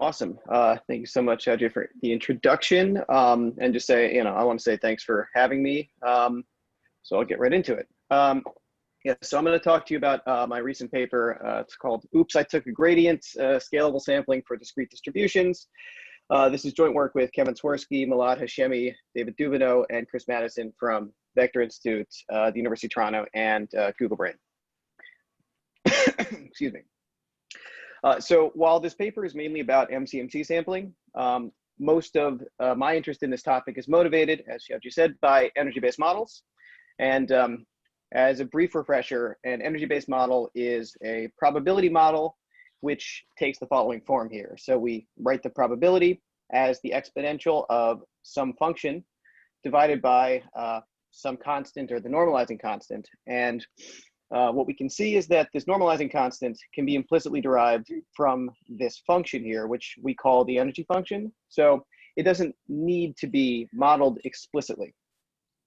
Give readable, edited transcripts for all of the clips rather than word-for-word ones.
Awesome. Thank you so much, Ajay, for the introduction. And just say, I want to say thanks for having me. So I'll get right into it. Yeah, so I'm going to talk to you about my recent paper. It's called Oops, I Took a Gradient, Scalable Sampling for Discrete Distributions. This is joint work with Kevin Swirsky, Milad Hashemi, David Dubino, and Chris Madison from Vector Institute, the University of Toronto, and Google Brain. Excuse me. So while this paper is mainly about MCMC sampling, most of my interest in this topic is motivated, as you said, by energy-based models. And as a brief refresher, an energy-based model is a probability model which takes the following form here. So we write the probability as the exponential of some function divided by some constant or the normalizing constant. And what we can see is that this normalizing constant can be implicitly derived from this function here, which we call the energy function. So it doesn't need to be modeled explicitly.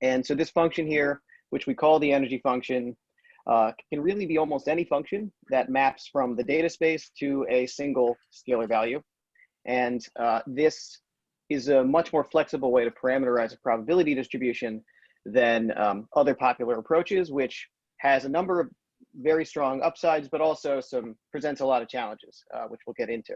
And so this function here, which we call the energy function, can really be almost any function that maps from the data space to a single scalar value. And this is a much more flexible way to parameterize a probability distribution than other popular approaches, which has a number of very strong upsides, but also presents a lot of challenges, which we'll get into.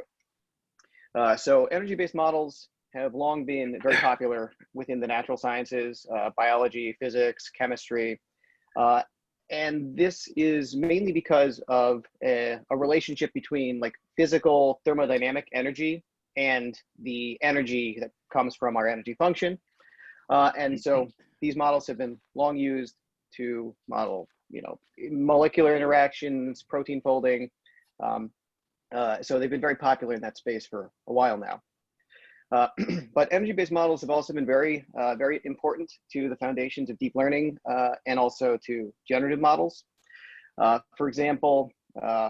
So energy-based models have long been very popular within the natural sciences, biology, physics, chemistry. And this is mainly because of a relationship between like physical thermodynamic energy and the energy that comes from our energy function. And so these models have been long used to model molecular interactions, protein folding. So they've been very popular in that space for a while now. But energy-based models have also been very important to the foundations of deep learning and also to generative models. For example,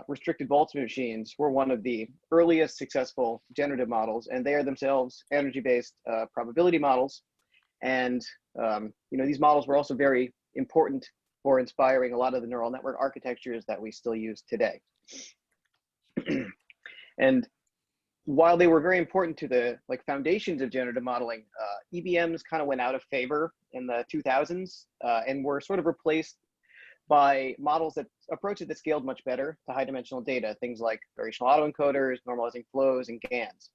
restricted Boltzmann machines were one of the earliest successful generative models, and they are themselves energy-based probability models. And these models were also very important for inspiring a lot of the neural network architectures that we still use today. And while they were very important to the foundations of generative modeling, EBMs kind of went out of favor in the 2000s and were sort of replaced by approaches that scaled much better to high dimensional data, things like variational auto-encoders, normalizing flows, and GANs.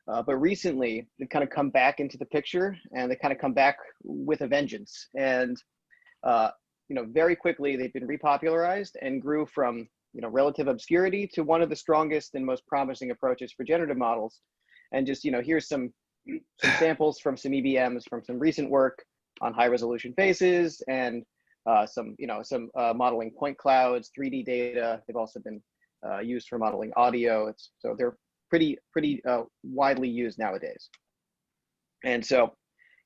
But recently, they've kind of come back into the picture, and they kind of come back with a vengeance. And very quickly, they've been repopularized and grew from relative obscurity to one of the strongest and most promising approaches for generative models. And just here's some samples from some EBMs from some recent work on high resolution faces and some modeling point clouds, 3D data. They've also been used for modeling audio. So they're pretty widely used nowadays. And so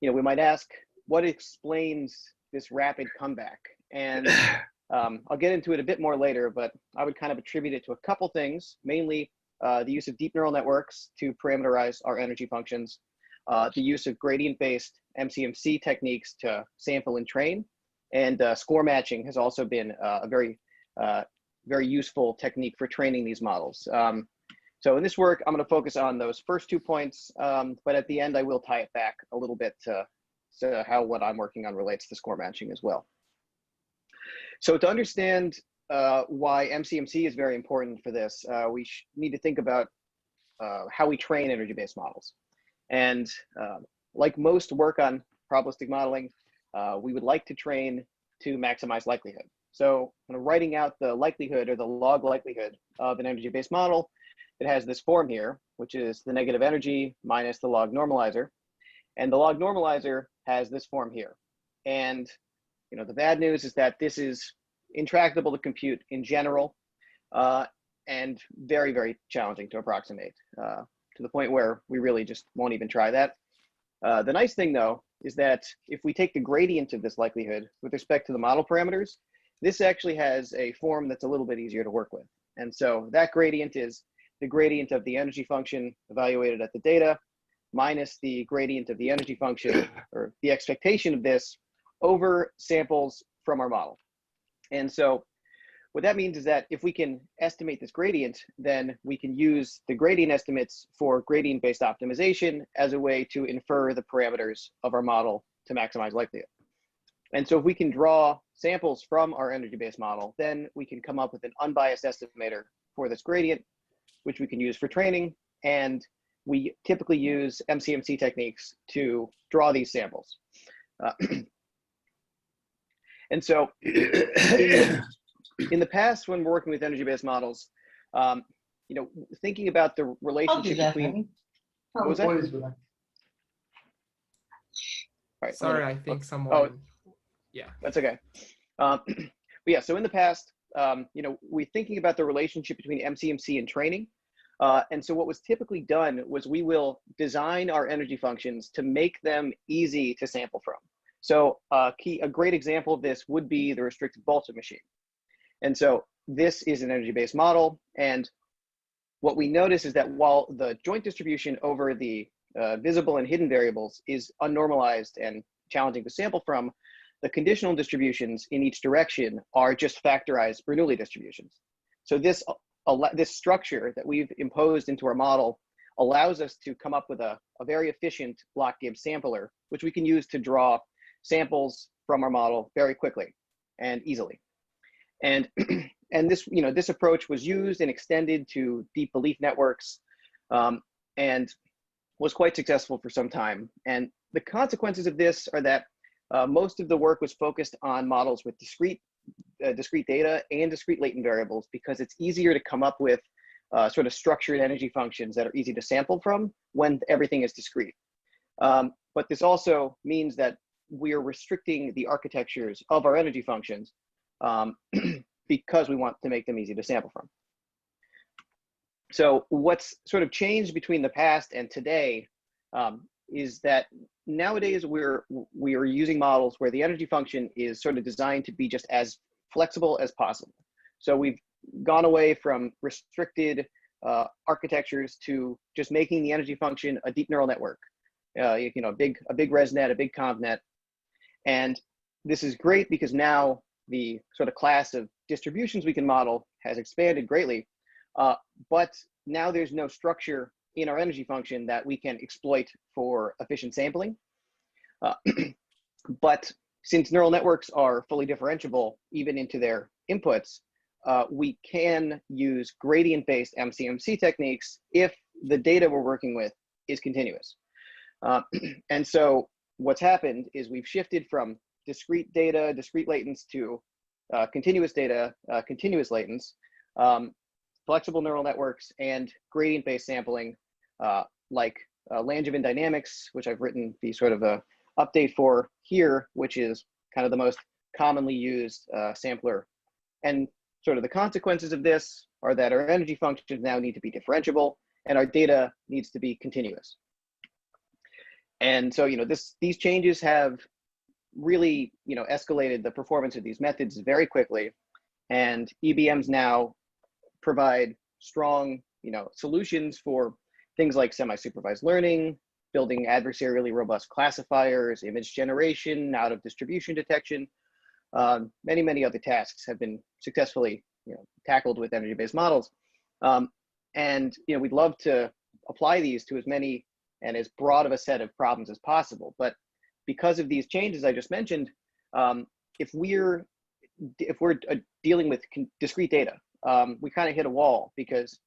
we might ask, what explains this rapid comeback? And I'll get into it a bit more later, but I would kind of attribute it to a couple things, mainly the use of deep neural networks to parameterize our energy functions, the use of gradient-based MCMC techniques to sample and train, and score matching has also been a very useful technique for training these models. So in this work, I'm going to focus on those first 2 points, but at the end, I will tie it back a little bit to how what I'm working on relates to score matching as well. So to understand why MCMC is very important for this, we need to think about how we train energy-based models. And like most work on probabilistic modeling, we would like to train to maximize likelihood. So writing out the likelihood or the log likelihood of an energy-based model, it has this form here, which is the negative energy minus the log normalizer. And the log normalizer has this form here. And the bad news is that this is intractable to compute in general and very, very challenging to approximate to the point where we really just won't even try that. The nice thing, though, is that if we take the gradient of this likelihood with respect to the model parameters, this actually has a form that's a little bit easier to work with. And so that gradient is the gradient of the energy function evaluated at the data minus the gradient of the energy function, or the expectation of this, over samples from our model. And so What that means is that if we can estimate this gradient, then we can use the gradient estimates for gradient-based optimization as a way to infer the parameters of our model to maximize likelihood. And so if we can draw samples from our energy-based model, then we can come up with an unbiased estimator for this gradient, which we can use for training. And we typically use MCMC techniques to draw these samples. And so in the past, when we're working with energy-based models, you know, thinking about the relationship between. What was that? All right, sorry, I think someone. Yeah, that's okay. But yeah, so in the past, you know, we're thinking about the relationship between MCMC and training. And so what was typically done was we will design our energy functions to make them easy to sample from. So a great example of this would be the restricted Boltzmann machine. And so this is an energy-based model. And what we notice is that while the joint distribution over the visible and hidden variables is unnormalized and challenging to sample from, the conditional distributions in each direction are just factorized Bernoulli distributions. So this structure that we've imposed into our model allows us to come up with a very efficient block-Gibbs sampler, which we can use to draw samples from our model very quickly and easily. And this, you know, this approach was used and extended to deep belief networks, and was quite successful for some time. And the consequences of this are that most of the work was focused on models with discrete data and discrete latent variables, because it's easier to come up with sort of structured energy functions that are easy to sample from when everything is discrete. But this also means that we are restricting the architectures of our energy functions because we want to make them easy to sample from. So what's sort of changed between the past and today is that nowadays we are using models where the energy function is sort of designed to be just as flexible as possible. So we've gone away from restricted architectures to just making the energy function a deep neural network, you know, a big ResNet, a big ConvNet. And this is great because now the sort of class of distributions we can model has expanded greatly, but now there's no structure in our energy function that we can exploit for efficient sampling. But since neural networks are fully differentiable even into their inputs, we can use gradient-based MCMC techniques if the data we're working with is continuous. And so what's happened is we've shifted from discrete data, discrete latents, to continuous data, continuous latents, flexible neural networks, and gradient-based sampling, like Langevin Dynamics, which I've written the sort of a update for here, which is kind of the most commonly used sampler. And sort of the consequences of this are that our energy functions now need to be differentiable, and our data needs to be continuous. And so, you know, these changes have really, you know, escalated the performance of these methods very quickly, and EBMs now provide strong, you know, solutions for things like semi-supervised learning, building adversarially robust classifiers, image generation, out of distribution detection. Many other tasks have been successfully, you know, tackled with energy-based models. And, you know, we'd love to apply these to as many and as broad of a set of problems as possible. But because of these changes I just mentioned, if we're dealing with discrete data, we kind of hit a wall, because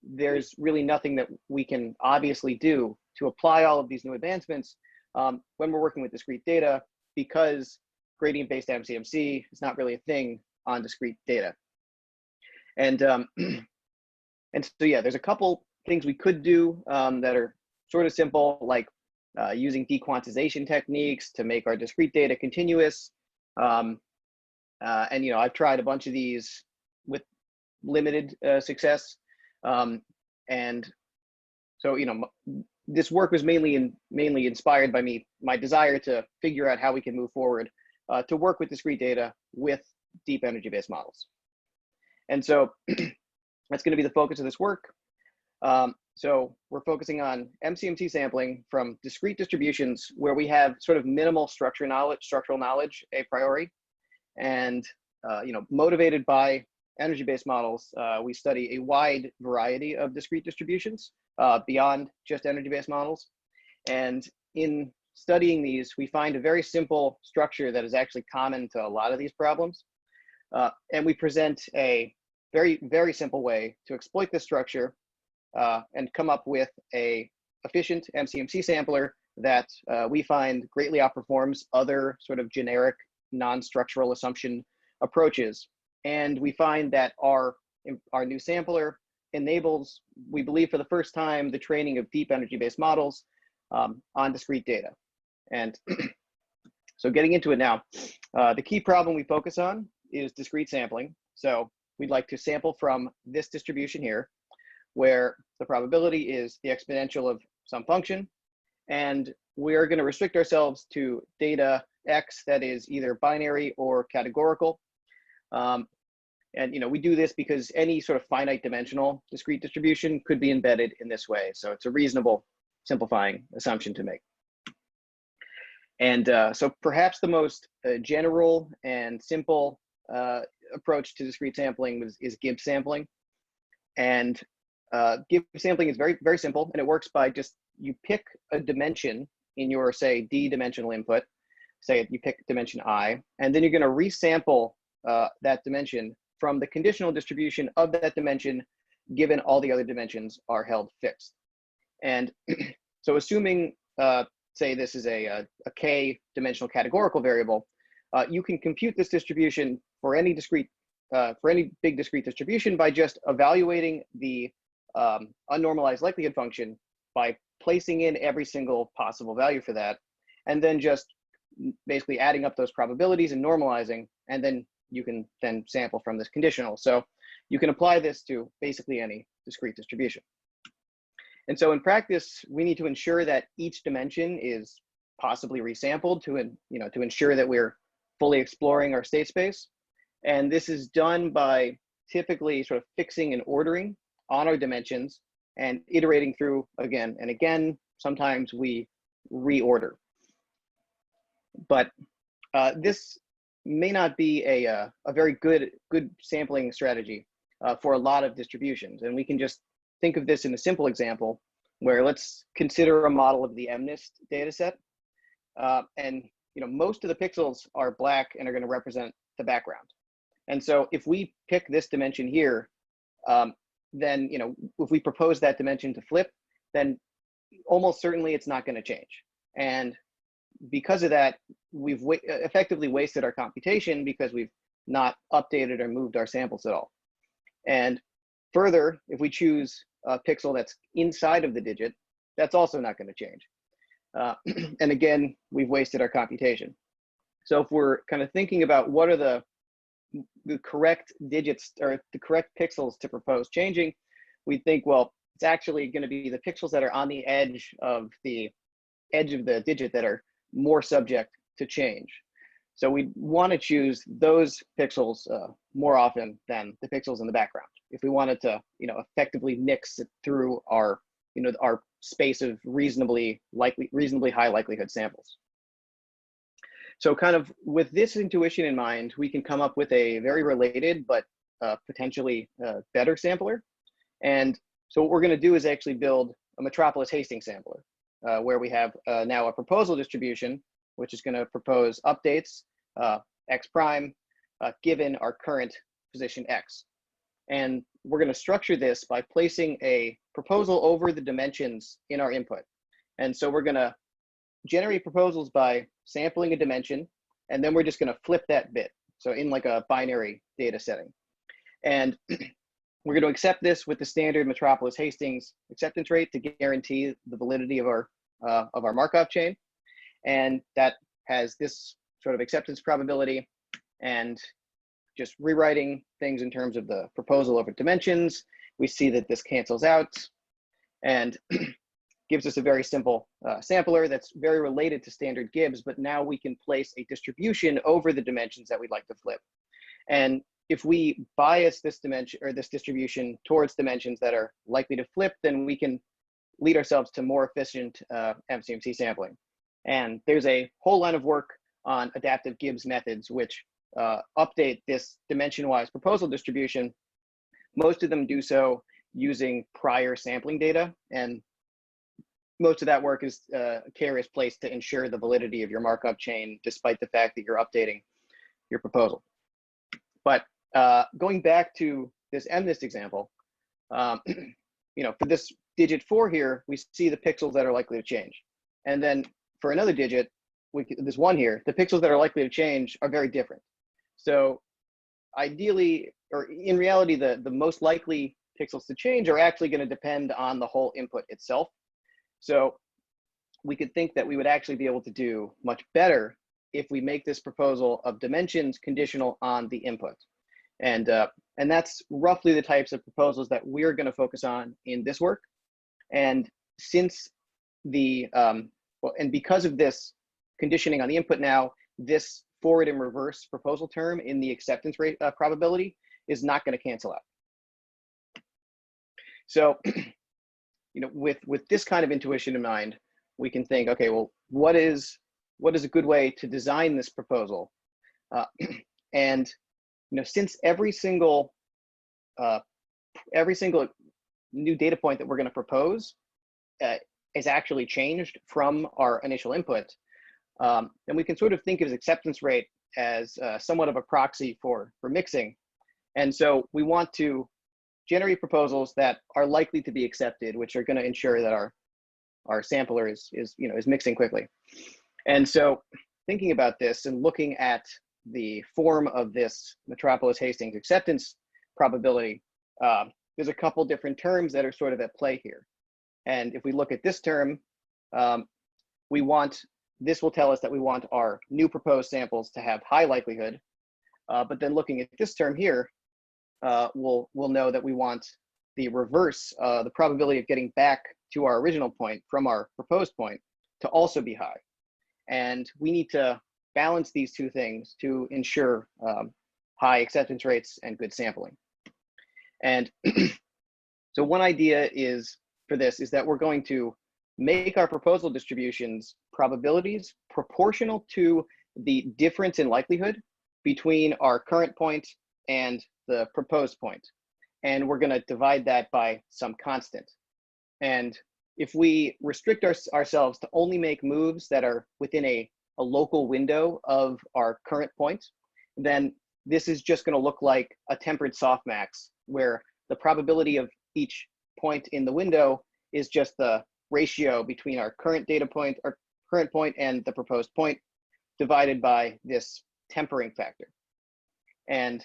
there's really nothing that we can obviously do to apply all of these new advancements when we're working with discrete data, because gradient-based MCMC is not really a thing on discrete data. And so yeah, there's a couple things we could do that are sort of simple, like using dequantization techniques to make our discrete data continuous. And you know, I've tried a bunch of these with limited success. And so, you know, this work was mainly inspired by my desire to figure out how we can move forward to work with discrete data with deep energy-based models. And so that's going to be the focus of this work. So we're focusing on MCMC sampling from discrete distributions where we have sort of minimal structural knowledge a priori, and you know, motivated by energy-based models, we study a wide variety of discrete distributions beyond just energy-based models. And in studying these, we find a very simple structure that is actually common to a lot of these problems. And we present a very, very simple way to exploit this structure and come up with a efficient MCMC sampler that we find greatly outperforms other sort of generic non-structural assumption approaches. And we find that our new sampler enables, we believe for the first time, the training of deep energy-based models on discrete data. And so getting into it now, the key problem we focus on is discrete sampling. So we'd like to sample from this distribution here, where the probability is the exponential of some function. And we're going to restrict ourselves to data X that is either binary or categorical. And we do this because any sort of finite dimensional discrete distribution could be embedded in this way. So it's a reasonable simplifying assumption to make. And so perhaps the most general and simple approach to discrete sampling is Gibbs sampling. And Gibbs sampling is very, very simple, and it works by just, you pick a dimension in your, say, d-dimensional input, say you pick dimension I, and then you're going to resample that dimension from the conditional distribution of that dimension, given all the other dimensions are held fixed. And so assuming, say this is a k dimensional categorical variable, you can compute this distribution for any discrete, for any big discrete distribution by just evaluating the unnormalized likelihood function by placing in every single possible value for that, and then just basically adding up those probabilities and normalizing, and then you can then sample from this conditional. So you can apply this to basically any discrete distribution. And so in practice, we need to ensure that each dimension is possibly resampled to ensure that we're fully exploring our state space. And this is done by typically sort of fixing and ordering on our dimensions and iterating through again and again. Sometimes we reorder. But this may not be a very good sampling strategy for a lot of distributions. And we can just think of this in a simple example where let's consider a model of the MNIST data set. And most of the pixels are black and are going to represent the background. And so if we pick this dimension here, then if we propose that dimension to flip, then almost certainly it's not going to change. And because of that, we've effectively wasted our computation because we've not updated or moved our samples at all. And further, if we choose a pixel that's inside of the digit, that's also not going to change. And again, we've wasted our computation. So if we're kind of thinking about what are the correct digits or the correct pixels to propose changing, we think, well, it's actually going to be the pixels that are on the edge of the digit that are more subject to change. So we want to choose those pixels more often than the pixels in the background if we wanted to, effectively mix it through our, our space of reasonably high likelihood samples. So kind of with this intuition in mind, we can come up with a very related but potentially better sampler. And so what we're going to do is actually build a Metropolis-Hastings sampler, where we have now a proposal distribution, which is going to propose updates x prime given our current position x. And we're going to structure this by placing a proposal over the dimensions in our input. And so we're going to generate proposals by sampling a dimension, and then we're just going to flip that bit. So in like a binary data setting. And we're going to accept this with the standard Metropolis-Hastings acceptance rate to guarantee the validity of our Markov chain. And that has this sort of acceptance probability, and just rewriting things in terms of the proposal over dimensions, we see that this cancels out and gives us a very simple sampler that's very related to standard Gibbs, but now we can place a distribution over the dimensions that we'd like to flip. And if we bias this dimension or this distribution towards dimensions that are likely to flip, then we can lead ourselves to more efficient MCMC sampling. And there's a whole line of work on adaptive Gibbs methods, which update this dimension-wise proposal distribution, most of them do so using prior sampling data, and most of that work is care is placed to ensure the validity of your Markov chain, despite the fact that you're updating your proposal. But going back to this MNIST example, you know, for this digit 4 here, we see the pixels that are likely to change. And then for another digit, this 1 here, the pixels that are likely to change are very different. So ideally, or in reality, the most likely pixels to change are actually going to depend on the whole input itself. So we could think that we would actually be able to do much better if we make this proposal of dimensions conditional on the input. And that's roughly the types of proposals that we're going to focus on in this work. And since the, and because of this conditioning on the input now, this forward and reverse proposal term in the acceptance rate probability is not going to cancel out. So, you know, with this kind of intuition in mind, we can think, okay, well, what is a good way to design this proposal? And you know, since every single new data point that we're going to propose is actually changed from our initial input, then we can sort of think of acceptance rate as somewhat of a proxy for mixing. And so we want to generate proposals that are likely to be accepted, which are going to ensure that our sampler is mixing quickly. And so thinking about this and looking at the form of this Metropolis-Hastings acceptance probability, there's a couple different terms that are sort of at play here. And if we look at this term, this will tell us that we want our new proposed samples to have high likelihood. But then looking at this term here, we'll know that we want the reverse, the probability of getting back to our original point from our proposed point to also be high. And we need to balance these two things to ensure high acceptance rates and good sampling. And so one idea for this is that we're going to make our proposal distributions probabilities proportional to the difference in likelihood between our current point and the proposed point. And we're going to divide that by some constant. And if we restrict ourselves to only make moves that are within a local window of our current point, then this is just going to look like a tempered softmax, where the probability of each point in the window is just the ratio between our current data point, our current point, and the proposed point, divided by this tempering factor. And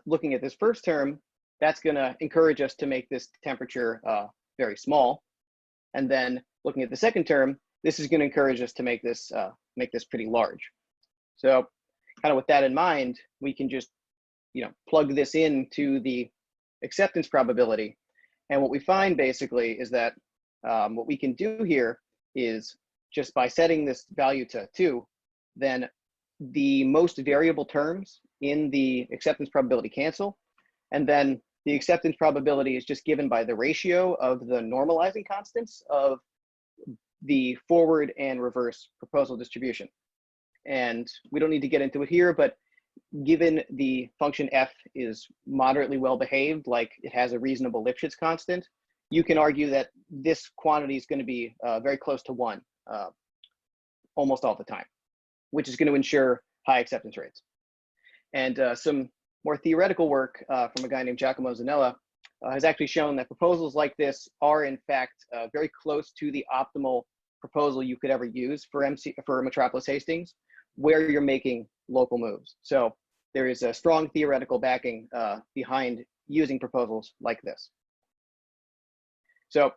looking at this first term, that's going to encourage us to make this temperature very small. And then looking at the second term, this is going to encourage us to make this pretty large. So kind of with that in mind, we can just plug this into the acceptance probability. And what we find basically is that what we can do here is, just by setting this value to 2, then the most variable terms in the acceptance probability cancel. And then the acceptance probability is just given by the ratio of the normalizing constants of the forward and reverse proposal distribution. And we don't need to get into it here, but given the function f is moderately well behaved, like it has a reasonable Lipschitz constant, you can argue that this quantity is going to be very close to 1 almost all the time, which is going to ensure high acceptance rates. And some more theoretical work from a guy named Giacomo Zanella has actually shown that proposals like this are in fact very close to the optimal proposal you could ever use for Metropolis-Hastings, where you're making local moves. So there is a strong theoretical backing behind using proposals like this. So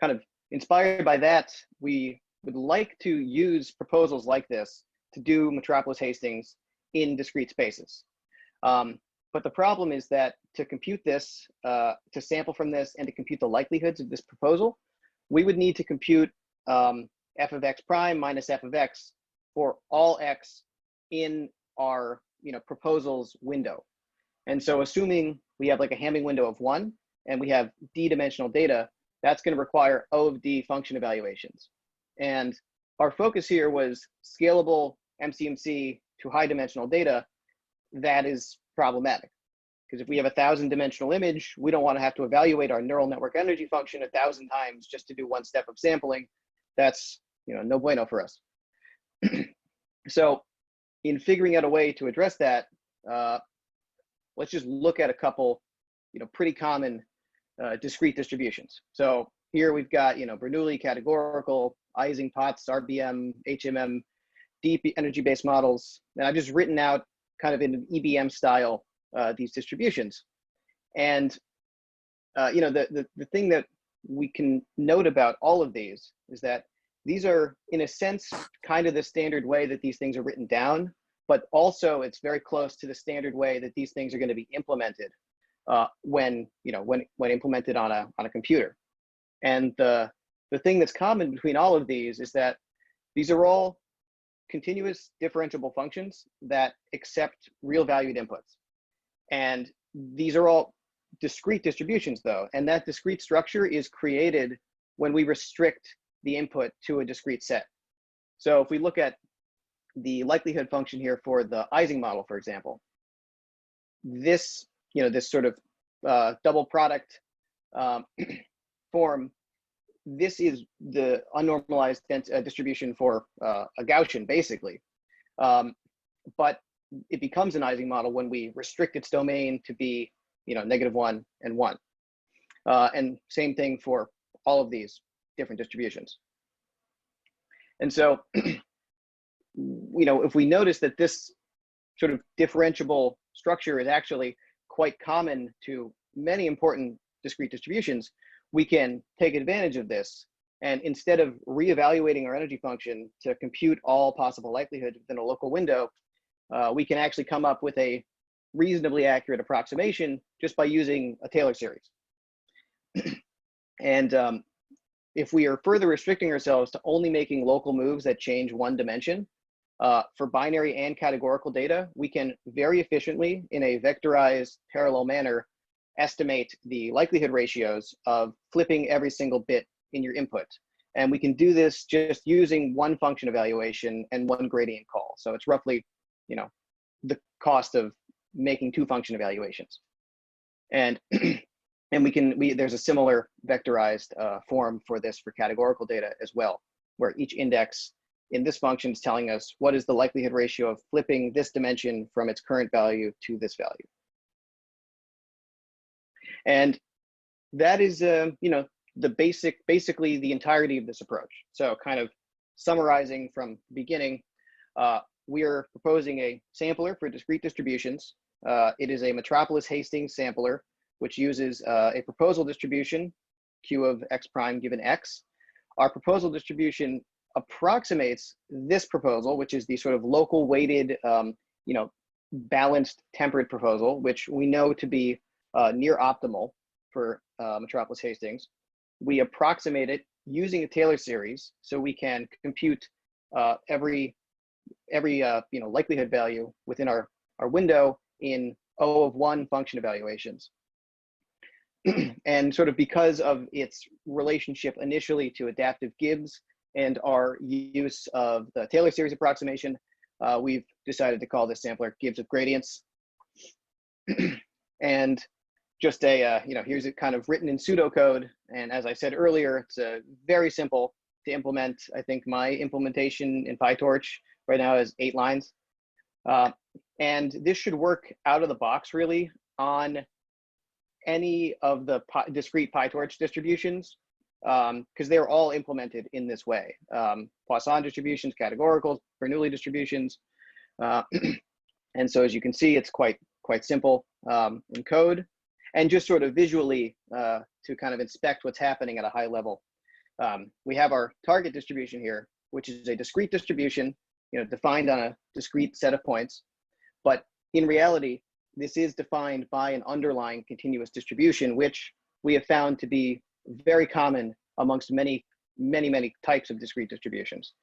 kind of inspired by that, we would like to use proposals like this to do Metropolis-Hastings in discrete spaces. But the problem is that to compute this, to sample from this, and to compute the likelihoods of this proposal, we would need to compute f of x prime minus f of x for all x in our proposal's window. And so assuming we have like a Hamming window of 1 and we have d-dimensional data, that's going to require O of d function evaluations. And our focus here was scalable MCMC to high dimensional data, that is problematic. Because if we have 1,000 dimensional image, we don't want to have to evaluate our neural network energy function 1,000 times just to do one step of sampling. That's, you know, no bueno for us. So in figuring out a way to address that, let's just look at a couple, you know, pretty common discrete distributions. So here we've got, you know, Bernoulli categorical, Ising Potts, RBM, HMM, deep energy-based models. And I've just written out kind of in an EBM style these distributions. And you know, the thing that we can note about all of these is that these are, in a sense, kind of the standard way that these things are written down, but also it's very close to the standard way that these things are going to be implemented when, you know, when implemented on a computer. And the thing that's common between all of these is that these are all continuous differentiable functions that accept real valued inputs. And these are all discrete distributions though, and that discrete structure is created when we restrict the input to a discrete set. So if we look at the likelihood function here for the Ising model, for example, this, you know, this sort of double product form, this is the unnormalized distribution for a Gaussian, basically. But it becomes an Ising model when we restrict its domain to be, you know, -1 and 1. And same thing for all of these different distributions. And so, you know, if we notice that this sort of differentiable structure is actually quite common to many important discrete distributions, we can take advantage of this. And instead of reevaluating our energy function to compute all possible likelihood within a local window, we can actually come up with a reasonably accurate approximation just by using a Taylor series. And if we are further restricting ourselves to only making local moves that change one dimension, for binary and categorical data, we can very efficiently, in a vectorized parallel manner, estimate the likelihood ratios of flipping every single bit in your input. And we can do this just using one function evaluation and one gradient call. So it's roughly, you know, the cost of making 2 function evaluations. And there's a similar vectorized form for this for categorical data as well, where each index in this function is telling us what is the likelihood ratio of flipping this dimension from its current value to this value. And that is, you know, the basically the entirety of this approach. So kind of summarizing from the beginning, we are proposing a sampler for discrete distributions. It is a Metropolis-Hastings sampler, which uses a proposal distribution, Q of x prime given x. Our proposal distribution approximates this proposal, which is the sort of local weighted, you know, balanced temperate proposal, which we know to be near optimal for Metropolis-Hastings. We approximate it using a Taylor series, so we can compute every you know, likelihood value within our window in O of 1 function evaluations. And sort of because of its relationship initially to adaptive Gibbs and our use of the Taylor series approximation, we've decided to call this sampler Gibbs of gradients. And just a, you know, here's it kind of written in pseudocode. And as I said earlier, it's very simple to implement. I think my implementation in PyTorch right now is 8 lines. And this should work out of the box really on any of the discrete PyTorch distributions, because they're all implemented in this way. Poisson distributions, categoricals, Bernoulli distributions. And so as you can see, it's quite simple in code. And just sort of visually to kind of inspect what's happening at a high level. We have our target distribution here, which is a discrete distribution, you know, defined on a discrete set of points. But in reality, this is defined by an underlying continuous distribution, which we have found to be very common amongst many types of discrete distributions.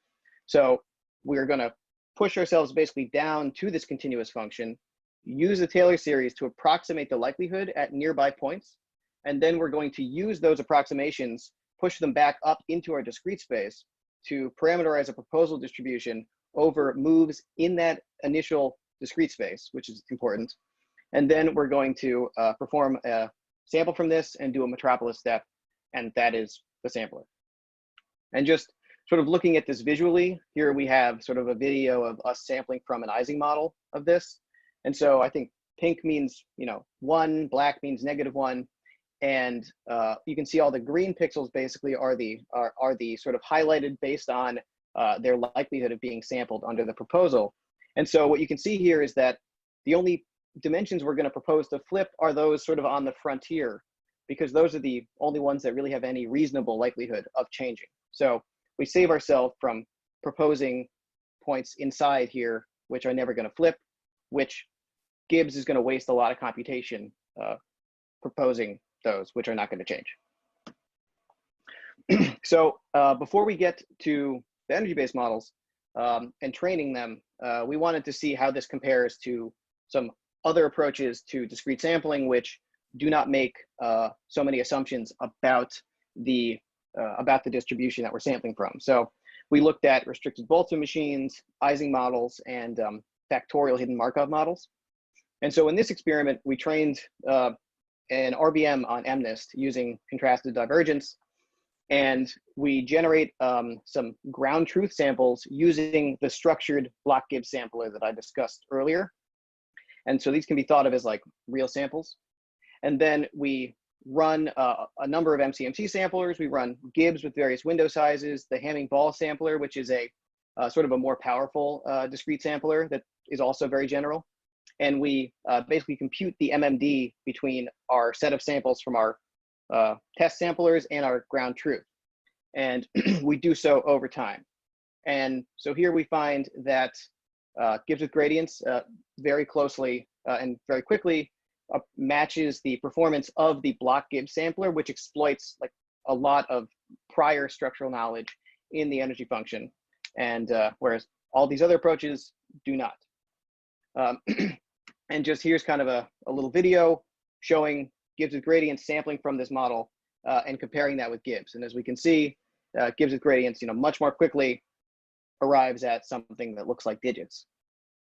So we're going to push ourselves basically down to this continuous function, use the Taylor series to approximate the likelihood at nearby points, and then we're going to use those approximations, push them back up into our discrete space to parameterize a proposal distribution over moves in that initial discrete space, which is important. And then we're going to perform a sample from this and do a Metropolis step, and that is the sampler. And just sort of looking at this visually, here we have sort of a video of us sampling from an Ising model of this. And so I think pink means, 1, black means -1. And you can see all the green pixels basically are the sort of highlighted based on their likelihood of being sampled under the proposal. And so what you can see here is that the only dimensions we're going to propose to flip are those sort of on the frontier, because those are the only ones that really have any reasonable likelihood of changing. So we save ourselves from proposing points inside here, which are never going to flip, which Gibbs is going to waste a lot of computation proposing those, which are not going to change. So before we get to the energy-based models and training them, we wanted to see how this compares to some other approaches to discrete sampling, which do not make so many assumptions about the distribution that we're sampling from. So we looked at restricted Boltzmann machines, Ising models, and Factorial Hidden Markov models. And so in this experiment, we trained an RBM on MNIST using contrasted divergence, and we generate some ground truth samples using the structured block-Gibbs sampler that I discussed earlier. And so these can be thought of as like real samples. And then we run a number of MCMC samplers. We run Gibbs with various window sizes, the Hamming-Ball sampler, which is a sort of a more powerful discrete sampler that is also very general. And we basically compute the MMD between our set of samples from our test samplers and our ground truth. And we do so over time. And so here we find that Gibbs with gradients very closely and very quickly matches the performance of the block Gibbs sampler, which exploits like a lot of prior structural knowledge in the energy function. And whereas all these other approaches do not. And just here's kind of a little video showing Gibbs with gradients sampling from this model and comparing that with Gibbs. And as we can see, Gibbs with gradients, much more quickly arrives at something that looks like digits.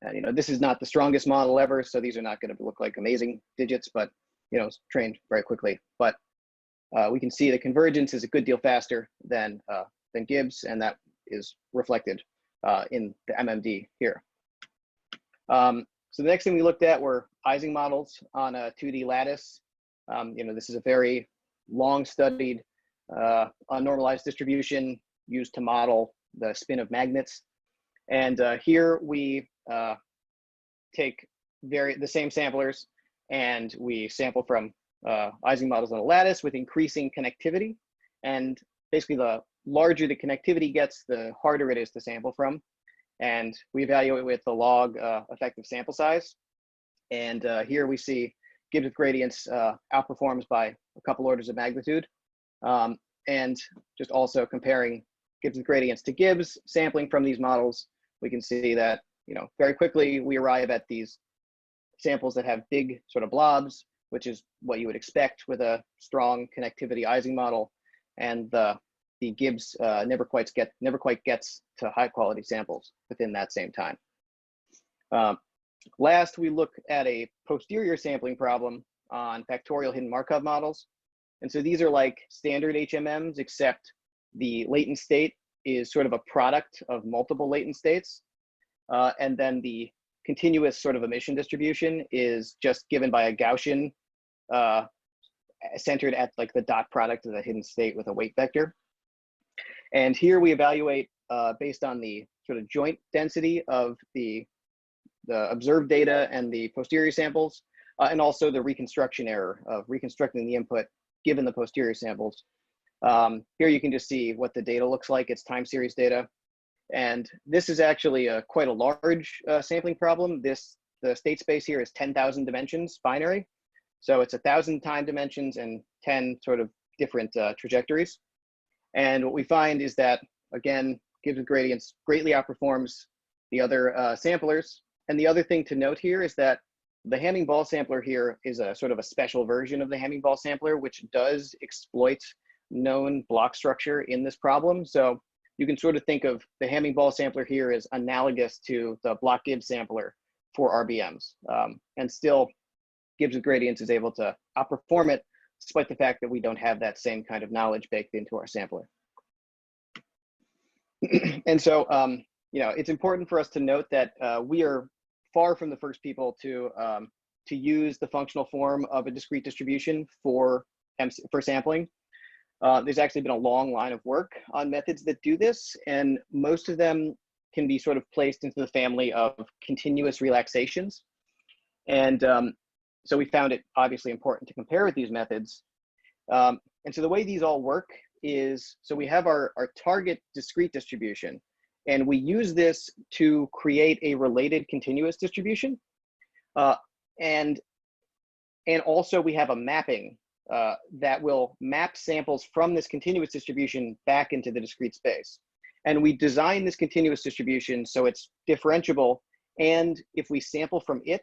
And this is not the strongest model ever, so these are not going to look like amazing digits, but it's trained very quickly. But we can see the convergence is a good deal faster than Gibbs, and that is reflected in the MMD here. So the next thing we looked at were Ising models on a 2D lattice. This is a very long-studied unnormalized distribution used to model the spin of magnets. And here we take the same samplers, and we sample from Ising models on a lattice with increasing connectivity. And basically, the larger the connectivity gets, the harder it is to sample from. And we evaluate with the log effective sample size. And here we see Gibbs with gradients outperforms by a couple orders of magnitude. And just also comparing Gibbs with gradients to Gibbs sampling from these models, we can see that very quickly we arrive at these samples that have big sort of blobs, which is what you would expect with a strong connectivity Ising model. And the Gibbs never quite gets to high quality samples within that same time. Last, we look at a posterior sampling problem on Factorial Hidden Markov models. And so these are like standard HMMs, except the latent state is sort of a product of multiple latent states. And then the continuous sort of emission distribution is just given by a Gaussian centered at like the dot product of the hidden state with a weight vector. And here we evaluate based on the sort of joint density of the observed data and the posterior samples, and also the reconstruction error of reconstructing the input given the posterior samples. Here you can just see what the data looks like. It's time series data. And this is actually quite a large sampling problem. The state space here is 10,000 dimensions binary. So it's 1,000 time dimensions and 10 sort of different trajectories. And what we find is that, again, Gibbs with gradients greatly outperforms the other samplers. And the other thing to note here is that the Hamming-Ball sampler here is a sort of a special version of the Hamming-Ball sampler, which does exploit known block structure in this problem. So you can sort of think of the Hamming-Ball sampler here as analogous to the Bloch-Gibbs sampler for RBMs. And still, Gibbs with gradients is able to outperform it, despite the fact that we don't have that same kind of knowledge baked into our sampler. And so, it's important for us to note that we are far from the first people to use the functional form of a discrete distribution for sampling. There's actually been a long line of work on methods that do this, and most of them can be sort of placed into the family of continuous relaxations. And so we found it obviously important to compare with these methods. And so the way these all work is, so we have our target discrete distribution, and we use this to create a related continuous distribution. And also we have a mapping that will map samples from this continuous distribution back into the discrete space. And we design this continuous distribution so it's differentiable. And if we sample from it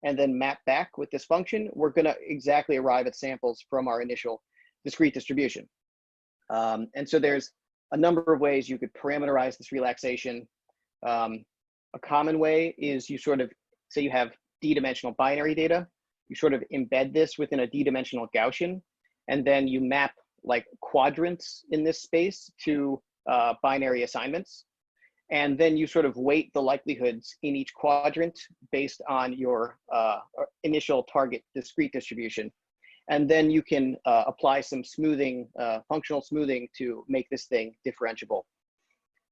and then map back with this function, we're going to exactly arrive at samples from our initial discrete distribution. And so there's a number of ways you could parameterize this relaxation. A common way is you sort of say you have d-dimensional binary data. You sort of embed this within a d-dimensional Gaussian, and then you map like quadrants in this space to binary assignments. And then you sort of weight the likelihoods in each quadrant based on your initial target discrete distribution. And then you can apply some smoothing, functional smoothing to make this thing differentiable.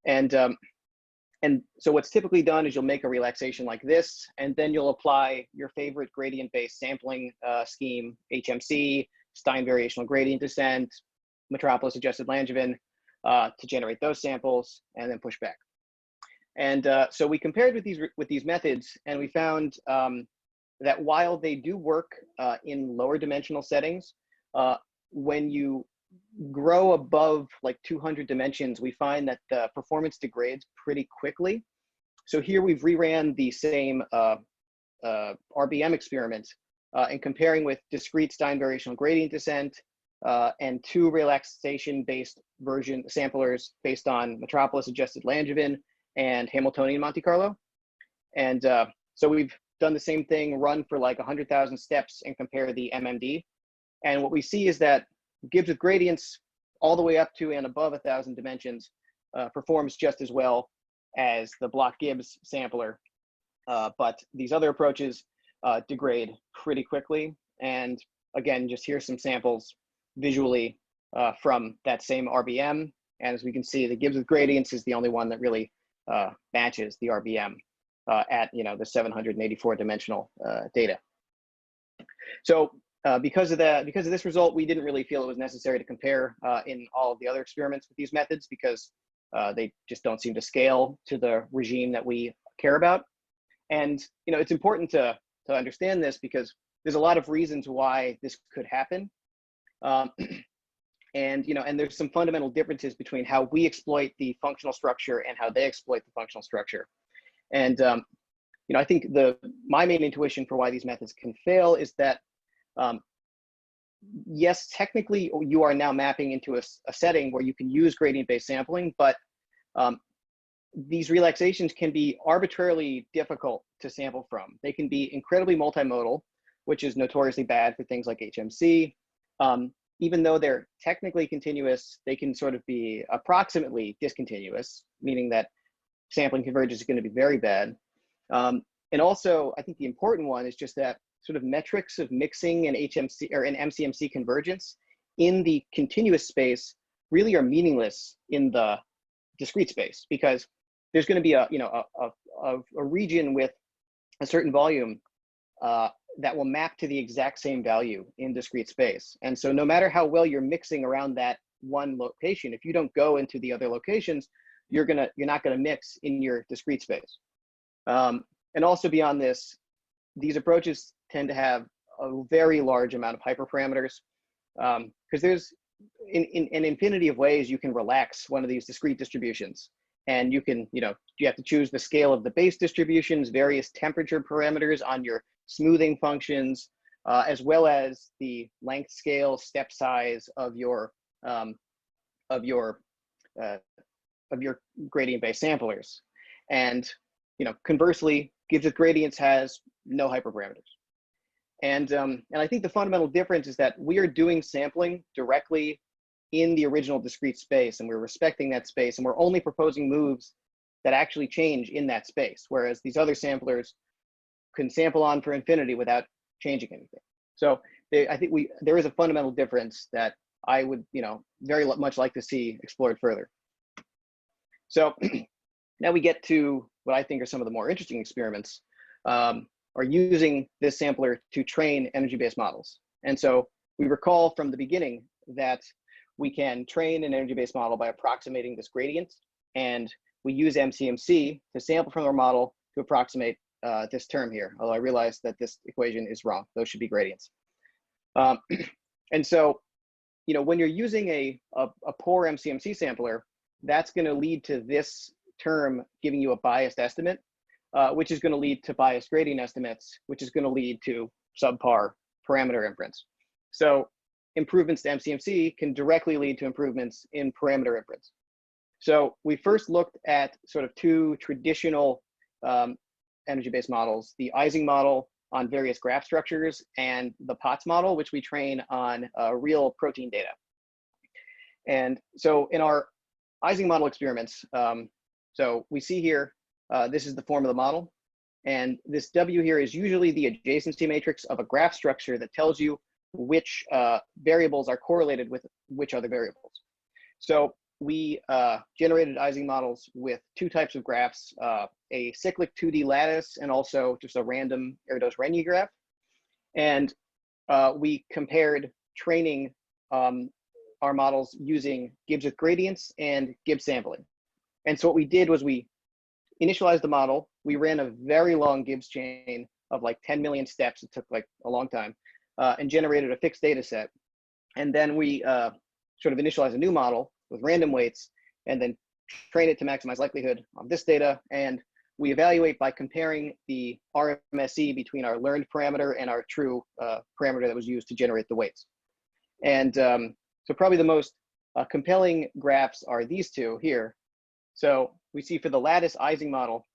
And so what's typically done is you'll make a relaxation like this, and then you'll apply your favorite gradient-based sampling scheme, HMC, Stein variational gradient descent, Metropolis-adjusted Langevin, to generate those samples, and then push back. And so we compared with these methods, and we found that while they do work in lower dimensional settings, when you grow above like 200 dimensions, we find that the performance degrades pretty quickly. So here we've reran the same RBM experiment and comparing with discrete Stein variational gradient descent and two relaxation-based version samplers based on Metropolis-adjusted Langevin and Hamiltonian Monte Carlo. And so we've done the same thing, run for like 100,000 steps and compare the MMD. And what we see is that Gibbs with gradients all the way up to and above 1,000 dimensions performs just as well as the Bloch-Gibbs sampler. But these other approaches degrade pretty quickly. And again, just here's some samples visually from that same RBM. And as we can see, the Gibbs with gradients is the only one that really matches the RBM at the 784 dimensional data. So because of this result, we didn't really feel it was necessary to compare in all of the other experiments with these methods because they just don't seem to scale to the regime that we care about. And it's important to understand this because there's a lot of reasons why this could happen. And there's some fundamental differences between how we exploit the functional structure and how they exploit the functional structure. And I think my main intuition for why these methods can fail is that yes, technically you are now mapping into a setting where you can use gradient-based sampling, but these relaxations can be arbitrarily difficult to sample from. They can be incredibly multimodal, which is notoriously bad for things like HMC. Even though they're technically continuous, they can sort of be approximately discontinuous, meaning that sampling convergence is going to be very bad. And also, I think the important one is just that sort of metrics of mixing and HMC or an MCMC convergence in the continuous space really are meaningless in the discrete space because there's going to be a region with a certain volume that will map to the exact same value in discrete space. And so no matter how well you're mixing around that one location, if you don't go into the other locations, you're not gonna mix in your discrete space. And also beyond this, these approaches tend to have a very large amount of hyperparameters because there's in an infinity of ways you can relax one of these discrete distributions. And you can, you have to choose the scale of the base distributions, various temperature parameters on your smoothing functions, as well as the length scale, step size of your your gradient-based samplers. And conversely, gives with gradients has no hyperparameters. And I think the fundamental difference is that we are doing sampling directly in the original discrete space, and we're respecting that space, and we're only proposing moves that actually change in that space, whereas these other samplers can sample on for infinity without changing anything. So I think there is a fundamental difference that I would very much like to see explored further. So now we get to what I think are some of the more interesting experiments, are using this sampler to train energy-based models. And so we recall from the beginning that we can train an energy-based model by approximating this gradient, and we use MCMC to sample from our model to approximate this term here, although I realize that this equation is wrong. Those should be gradients. And so, when you're using a poor MCMC sampler, that's going to lead to this term giving you a biased estimate, which is going to lead to biased gradient estimates, which is going to lead to subpar parameter inference. So improvements to MCMC can directly lead to improvements in parameter inference. So we first looked at sort of two traditional energy-based models, the Ising model on various graph structures, and the POTS model, which we train on real protein data. And so in our Ising model experiments, so we see here, this is the form of the model. And this W here is usually the adjacency matrix of a graph structure that tells you which variables are correlated with which other variables. So we generated Ising models with two types of graphs, a cyclic 2D lattice and also just a random Erdos-Renyi graph. And we compared training our models using Gibbs with gradients and Gibbs sampling. And so what we did was we initialized the model. We ran a very long Gibbs chain of like 10 million steps. It took like a long time, and generated a fixed data set. And then we sort of initialized a new model with random weights and then train it to maximize likelihood on this data. And we evaluate by comparing the RMSE between our learned parameter and our true parameter that was used to generate the weights. And so probably the most compelling graphs are these two here. So we see for the lattice Ising model,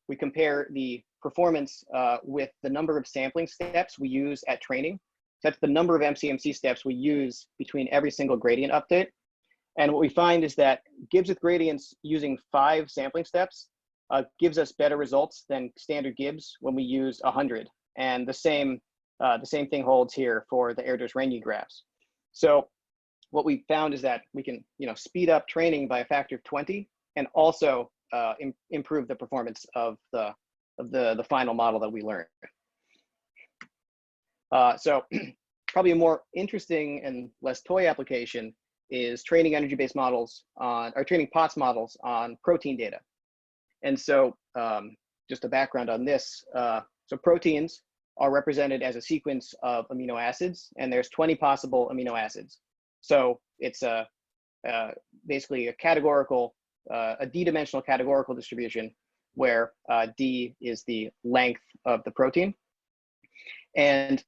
we compare the performance with the number of sampling steps we use at training. That's the number of MCMC steps we use between every single gradient update. And what we find is that Gibbs with gradients using 5 sampling steps gives us better results than standard Gibbs when we use 100. And the same thing holds here for the Erdos-Renyi graphs. So what we found is that we can speed up training by a factor of 20 and also improve the performance of the final model that we learned. So probably a more interesting and less toy application is training energy-based models on, or training POTS models on protein data. And so just a background on this, so proteins are represented as a sequence of amino acids, and there's 20 possible amino acids. So it's basically a categorical, a d-dimensional categorical distribution where d is the length of the protein. And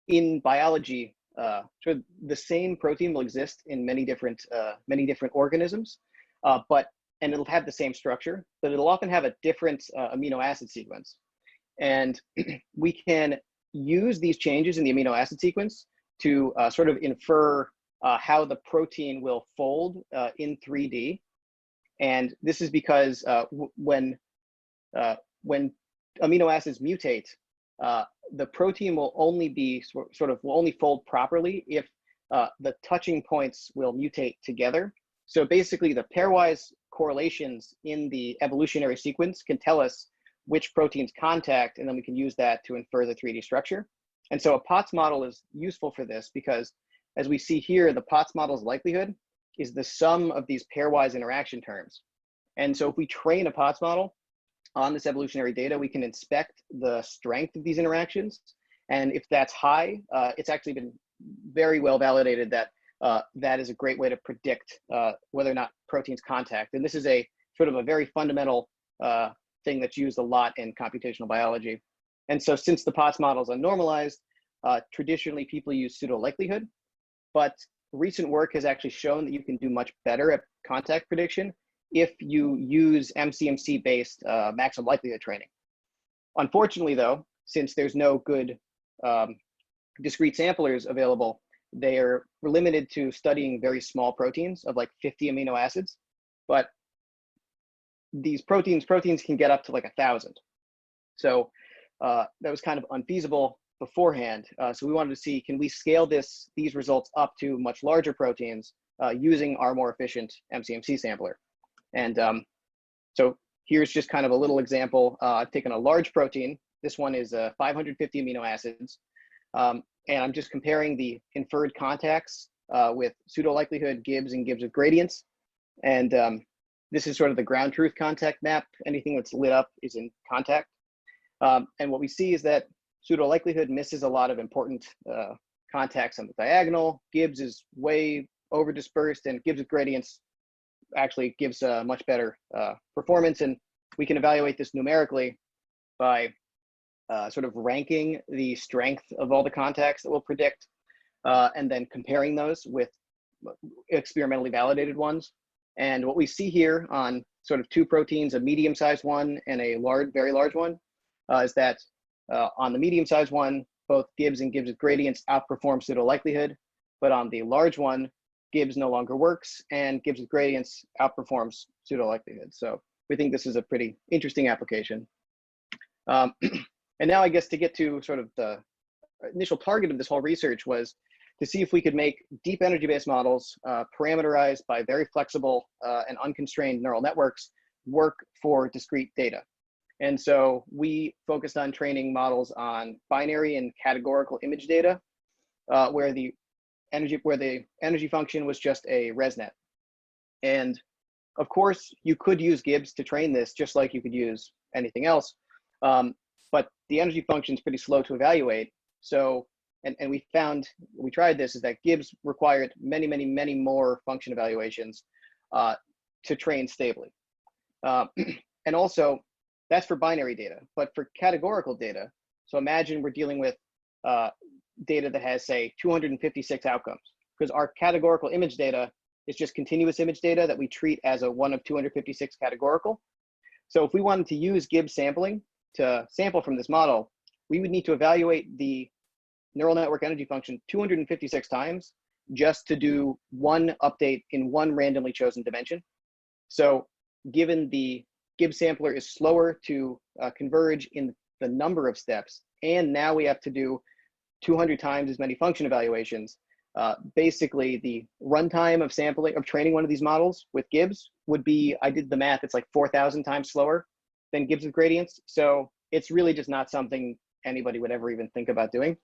in biology, so the same protein will exist in many different organisms, and it'll have the same structure, but it'll often have a different amino acid sequence. And we can use these changes in the amino acid sequence to sort of infer how the protein will fold in 3D. And this is because when amino acids mutate, the protein will only be will only fold properly if the touching points will mutate together. So basically the pairwise correlations in the evolutionary sequence can tell us which proteins contact, and then we can use that to infer the 3D structure. And so a POTS model is useful for this because, as we see here, the POTS model's likelihood is the sum of these pairwise interaction terms. And so if we train a POTS model on this evolutionary data, we can inspect the strength of these interactions. And if that's high, it's actually been very well validated that that is a great way to predict whether or not proteins contact. And this is a sort of a very fundamental thing that's used a lot in computational biology. And so since the POTS model is unnormalized, traditionally people use pseudo likelihood, but recent work has actually shown that you can do much better at contact prediction if you use MCMC-based maximum likelihood training. Unfortunately, though, since there's no good discrete samplers available, they are limited to studying very small proteins of like 50 amino acids. But these proteins can get up to like 1,000. So that was kind of unfeasible beforehand. So we wanted to see, can we scale these results up to much larger proteins using our more efficient MCMC sampler? And so here's just kind of a little example. I've taken a large protein. This one is 550 amino acids. And I'm just comparing the inferred contacts with pseudo likelihood Gibbs and Gibbs with gradients. And this is sort of the ground truth contact map. Anything that's lit up is in contact. And what we see is that pseudo likelihood misses a lot of important contacts on the diagonal. Gibbs is way over dispersed, and Gibbs with gradients actually gives a much better performance. And we can evaluate this numerically by sort of ranking the strength of all the contacts that we'll predict, and then comparing those with experimentally validated ones. And what we see here on sort of two proteins, a medium-sized one and a very large one, is that on the medium-sized one, both Gibbs and Gibbs with gradients outperform pseudo likelihood, but on the large one, Gibbs no longer works, and Gibbs with gradients outperforms pseudo likelihood. So we think this is a pretty interesting application. And now I guess to get to sort of the initial target of this whole research was to see if we could make deep energy-based models parameterized by very flexible and unconstrained neural networks work for discrete data. And so we focused on training models on binary and categorical image data, where the energy function was just a ResNet. And of course, you could use Gibbs to train this just like you could use anything else. But the energy function is pretty slow to evaluate. So, and we tried this, is that Gibbs required many more function evaluations to train stably. And also, that's for binary data. But for categorical data, so imagine we're dealing with data that has, say, 256 outcomes, because our categorical image data is just continuous image data that we treat as a 1 of 256 categorical. So if we wanted to use Gibbs sampling to sample from this model, we would need to evaluate the neural network energy function 256 times just to do one update in one randomly chosen dimension. So given the Gibbs sampler is slower to converge in the number of steps, and now we have to do 200 times as many function evaluations, basically the runtime of training one of these models with Gibbs would be, I did the math, it's like 4,000 times slower than Gibbs with gradients. So it's really just not something anybody would ever even think about doing.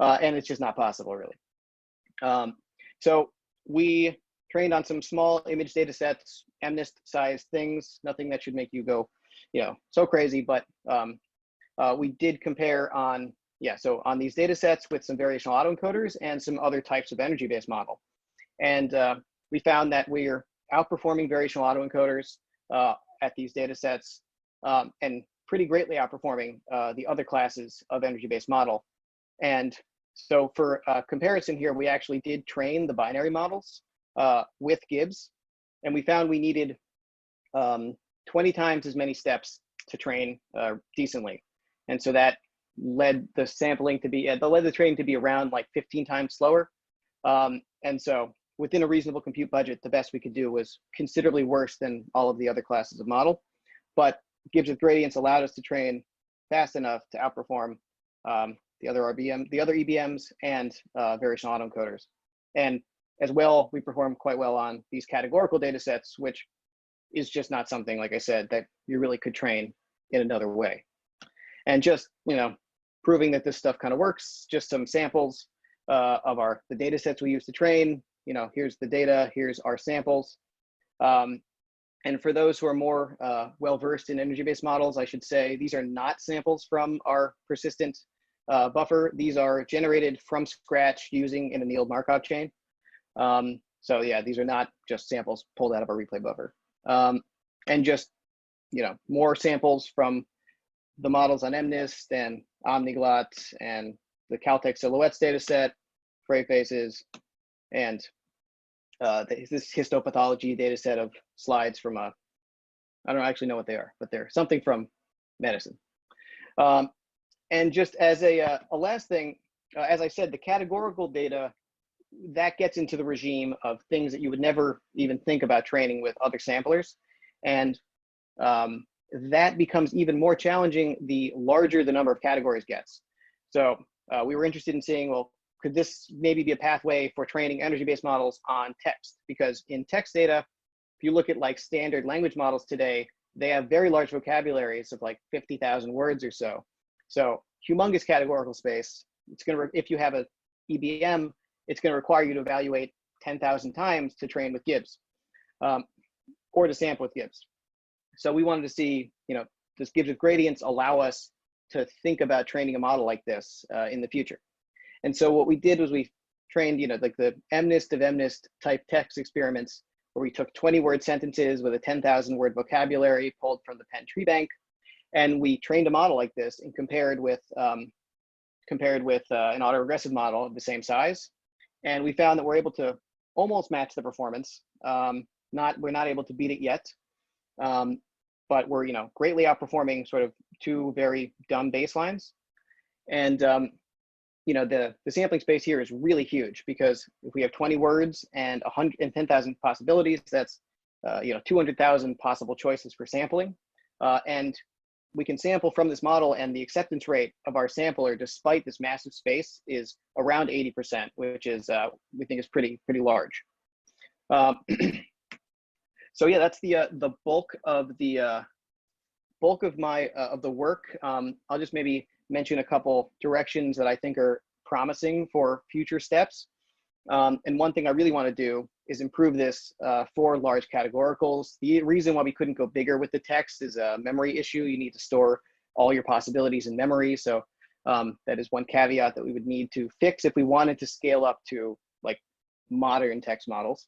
And it's just not possible, really. So we trained on some small image data sets, MNIST-sized things, nothing that should make you go, so crazy. But we did compare on these data sets with some variational autoencoders and some other types of energy-based model. And we found that we're outperforming variational autoencoders at these data sets, and pretty greatly outperforming the other classes of energy-based model. And so for comparison here, we actually did train the binary models with Gibbs, and we found we needed 20 times as many steps to train decently. And so that led the training to be around like 15 times slower. And so within a reasonable compute budget, the best we could do was considerably worse than all of the other classes of model. But Gibbs with gradients allowed us to train fast enough to outperform the other EBMs and variational autoencoders. And as well, we performed quite well on these categorical data sets, which is just not something, like I said, that you really could train in another way. And just, proving that this stuff kind of works, just some samples of the data sets we use to train. Here's the data, here's our samples. And for those who are more well-versed in energy-based models, I should say, these are not samples from our persistent buffer. These are generated from scratch using an annealed Markov chain. So yeah, these are not just samples pulled out of our replay buffer. And just, more samples from the models on MNIST and Omniglot and the Caltech silhouettes data set, Frey faces, and this histopathology data set of slides from I don't actually know what they are, but they're something from medicine. And just as a last thing, as I said, the categorical data, that gets into the regime of things that you would never even think about training with other samplers. And that becomes even more challenging the larger the number of categories gets. So we were interested in seeing, well, could this maybe be a pathway for training energy-based models on text? Because in text data, if you look at like standard language models today, they have very large vocabularies of like 50,000 words or so. So humongous categorical space. It's going to, if you have a EBM, it's going to require you to evaluate 10,000 times to train with Gibbs, or to sample with Gibbs. So we wanted to see, does Gibbs with gradients allow us to think about training a model like this in the future? And so what we did was we trained, like the MNIST of MNIST type text experiments, where we took 20-word sentences with a 10,000-word vocabulary pulled from the Penn tree bank, and we trained a model like this and compared with an autoregressive model of the same size. And we found that we're able to almost match the performance. We're not able to beat it yet, but we're greatly outperforming sort of two very dumb baselines. And the sampling space here is really huge, because if we have 20 words and 110,000 possibilities, that's 200,000 possible choices for sampling, and we can sample from this model, and the acceptance rate of our sampler, despite this massive space, is around 80%, which is we think is pretty large. So yeah, that's the bulk of my of the work. I'll just maybe mention a couple directions that I think are promising for future steps. And one thing I really want to do is improve this for large categoricals. The reason why we couldn't go bigger with the text is a memory issue. You need to store all your possibilities in memory. So that is one caveat that we would need to fix if we wanted to scale up to like modern text models.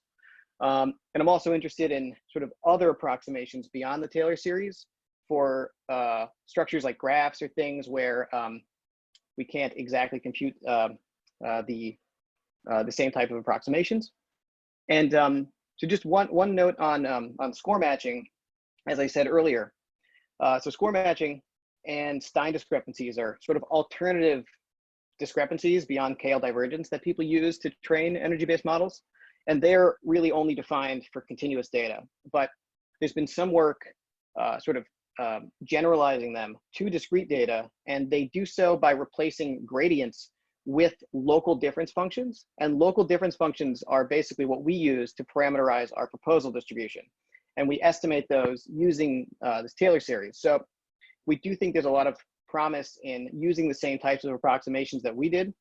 And I'm also interested in sort of other approximations beyond the Taylor series for structures like graphs or things where we can't exactly compute the same type of approximations. And so just one note on score matching, as I said earlier. So score matching and Stein discrepancies are sort of alternative discrepancies beyond KL divergence that people use to train energy-based models. And they're really only defined for continuous data. But there's been some work generalizing them to discrete data, and they do so by replacing gradients with local difference functions. And local difference functions are basically what we use to parameterize our proposal distribution. And we estimate those using this Taylor series. So we do think there's a lot of promise in using the same types of approximations that we did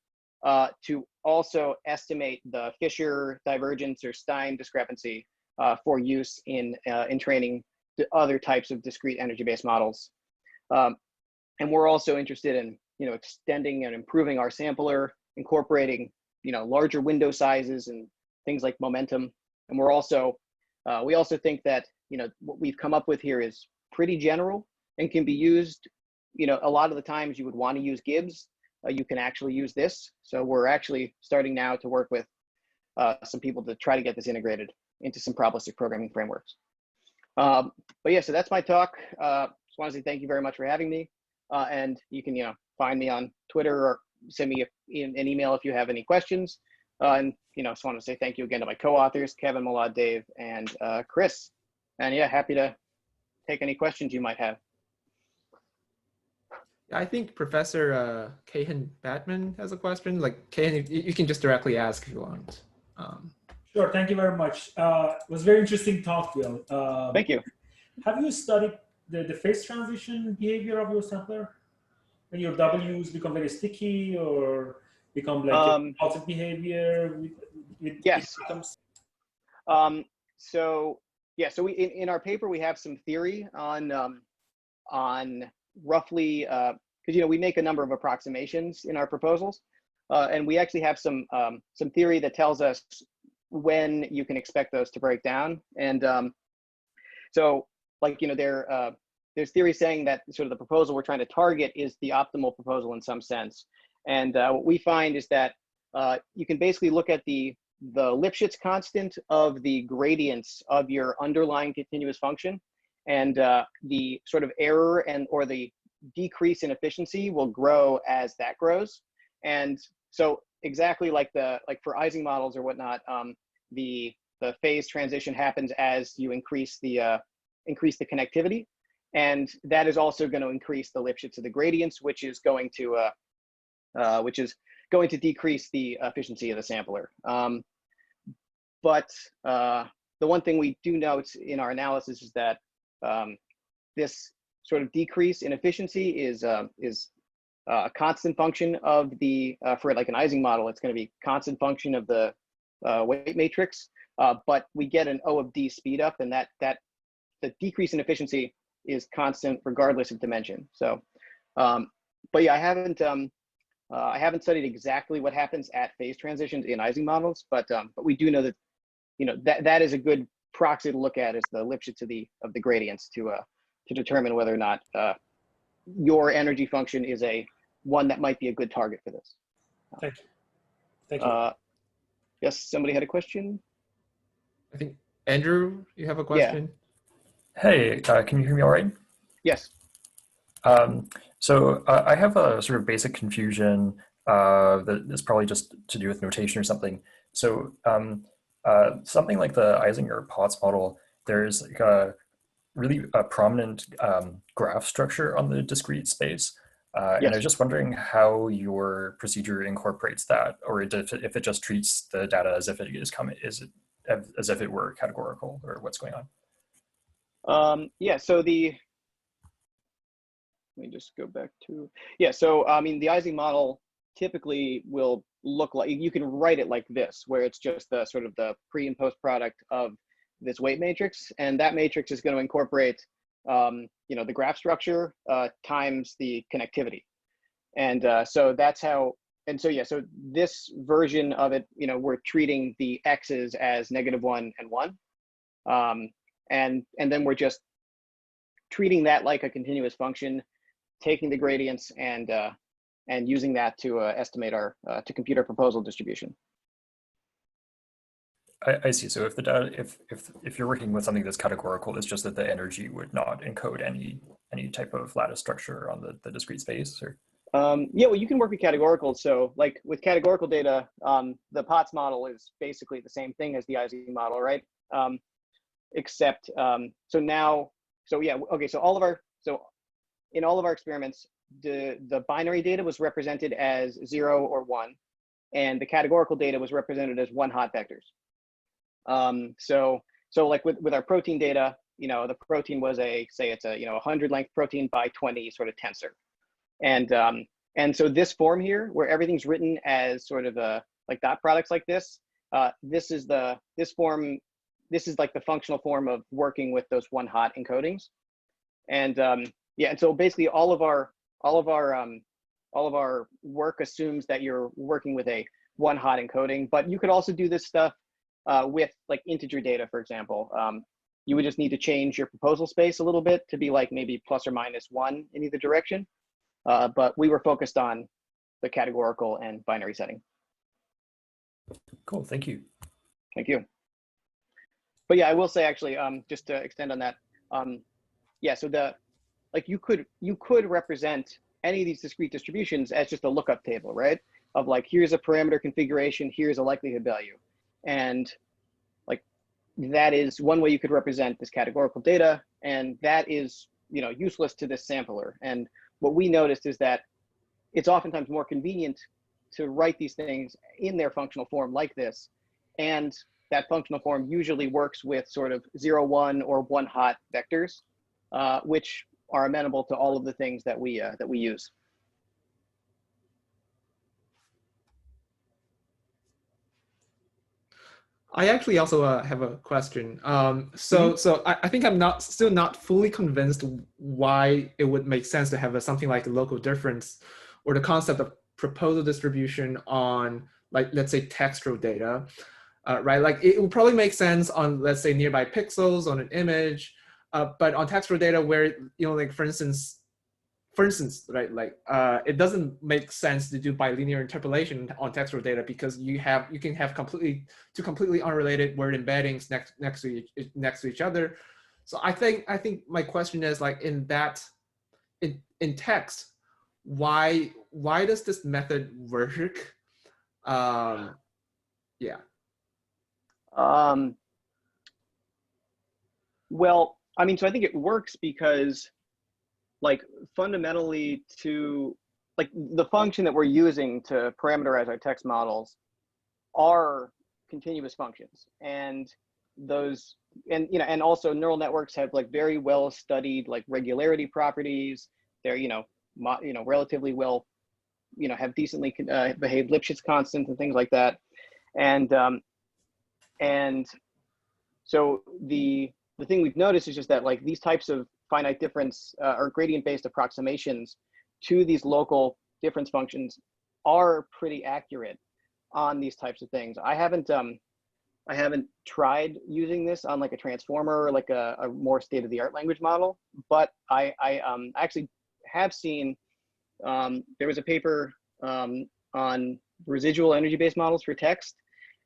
to also estimate the Fisher divergence or Stein discrepancy for use in training the other types of discrete energy-based models. And we're also interested in extending and improving our sampler, incorporating larger window sizes and things like momentum. And we're also we also think that what we've come up with here is pretty general and can be used. A lot of the times you would want to use Gibbs, you can actually use this. So we're actually starting now to work with some people to try to get this integrated into some probabilistic programming frameworks. But yeah, so that's my talk. Just want to say thank you very much for having me. And you can find me on Twitter or send me an email if you have any questions. And just want to say thank you again to my co-authors, Kevin, Malad, Dave, and Chris. And yeah, happy to take any questions you might have. I think Professor Kahan Batman has a question. Like, Kahan, you can just directly ask if you want. Sure, thank you very much. It was a very interesting talk, Will. Thank you. Have you studied the phase transition behavior of your sampler? When your W's become very sticky or become like positive behavior with yes. outcomes? So yeah, so we in our paper we have some theory on roughly because we make a number of approximations in our proposals, and we actually have some theory that tells us when you can expect those to break down. And so like there's theory saying that sort of the proposal we're trying to target is the optimal proposal in some sense. And what we find is that you can basically look at the Lipschitz constant of the gradients of your underlying continuous function, and the sort of error and or the decrease in efficiency will grow as that grows. And so exactly like for Ising models or whatnot, the phase transition happens as you increase the connectivity, and that is also going to increase the Lipschitz of the gradients, which is going to decrease the efficiency of the sampler. But the one thing we do note in our analysis is that this sort of decrease in efficiency is a constant function of the, for like an Ising model, it's going to be constant function of the weight matrix, but we get an O of D speed up, and that the decrease in efficiency is constant regardless of dimension. So, but yeah, I haven't studied exactly what happens at phase transitions in Ising models, but we do know that, you know, that is a good proxy to look at, is the Lipschitz of the gradients to determine whether or not your energy function is one that might be a good target for this. Thank you. Thank you. Yes, somebody had a question? I think, Andrew, you have a question? Yeah. Hey, can you hear me all right? Yes. So I have a sort of basic confusion that is probably just to do with notation or something. So something like the Ising or Potts model, there's like a really prominent graph structure on the discrete space. Yes. And I was just wondering how your procedure incorporates that, or if it just treats the data as if it is as if it were categorical, or what's going on. Yeah, so let me just go back to, yeah, so I mean, the Ising model typically will look like, you can write it like this, where it's just the sort of the pre and post product of this weight matrix, and that matrix is going to incorporate you know, the graph structure times the connectivity. And so that's how, and so yeah, so this version of it, you know, we're treating the x's as -1 and 1. And then we're just treating that like a continuous function, taking the gradients and using that to estimate our, to compute our proposal distribution. I see. So if the data, if you're working with something that's categorical, it's just that the energy would not encode any type of lattice structure on the discrete space, or? Yeah, well, you can work with categorical. So like with categorical data, the Potts model is basically the same thing as the Ising model, right? Except, so yeah, okay, so in all of our experiments, the binary data was represented as 0 or 1, and the categorical data was represented as 1 hot vectors. So like with our protein data, you know, the protein was say it's a, you know, 100 length protein by 20 sort of tensor. And so this form here, where everything's written as sort of like dot products like this, this is like the functional form of working with those 1 hot encodings. And yeah, and so basically all of our work assumes that you're working with a 1 hot encoding, but you could also do this stuff with like integer data, for example. You would just need to change your proposal space a little bit to be like maybe ±1 in either direction. But we were focused on the categorical and binary setting. Cool, thank you. Thank you. But yeah, I will say actually, just to extend on that, yeah, so you could represent any of these discrete distributions as just a lookup table, right? Of like, here's a parameter configuration, here's a likelihood value. And like, that is one way you could represent this categorical data, and that is, you know, useless to this sampler. And what we noticed is that it's oftentimes more convenient to write these things in their functional form like this. And that functional form usually works with sort of 0, 1 or 1 hot vectors, which are amenable to all of the things that we use. I actually also have a question. So I think I'm still not fully convinced why it would make sense to have something like a local difference, or the concept of proposal distribution on, like, let's say textural data, right? Like it would probably make sense on, let's say, nearby pixels on an image, but on textual data where, you know, like for instance, for instance, right, like it doesn't make sense to do bilinear interpolation on textual data because you can have completely unrelated word embeddings next to each other. So I think my question is like in text, why does this method work? Yeah. Well, I mean, so I think it works because, like, fundamentally, to like the function that we're using to parameterize our text models are continuous functions, and those, and and also neural networks have like very well studied like regularity properties. They're relatively well, have decently behaved Lipschitz constants and things like that, and so the thing we've noticed is just that like these types of finite difference or gradient-based approximations to these local difference functions are pretty accurate on these types of things. I haven't tried using this on like a transformer or like a more state-of-the-art language model, but I actually have seen there was a paper on residual energy-based models for text,